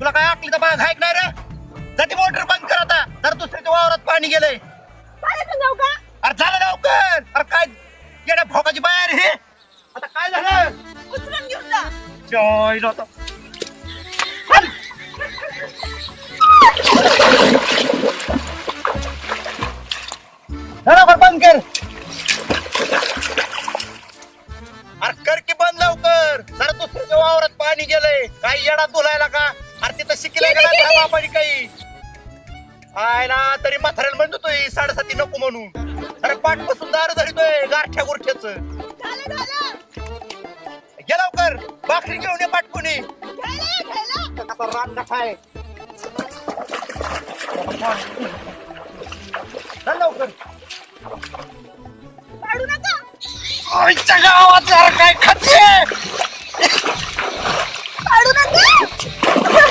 तुला काय आकलीचा भाग आहे नाही रे? जाती मोटर बंद कर आता, जर दुसऱ्याच्या वावरात पाणी गेलंय. पाण्यातून जाऊ का? अरे झालं लवकर. अरे काय येड्या भोकाची बाहेर हे. आता काय झालं? उचलून घेऊन जा. जय जातो. लवकर बंद कर. अरे कर की बंद लवकर. जरा दुसऱ्याच्या वावरात पाणी गेलंय. काही येडा धुलायला का? अरे तिथं शिकलाय का नाही बापाची काही? आयला तरी म्हाताऱ्याला म्हणतो तोय 7:30 नको म्हणून. अरे पाठ बसून दार धरितोय गारठ्या गुरठ्याच. झालं झालं. गे लवकर भाकरी घेऊन ये पाटकुनी. घ्यायला. कसा रान आहे. चल लवकर. पाडू नका. आईच्या गावात जरा काय खाते.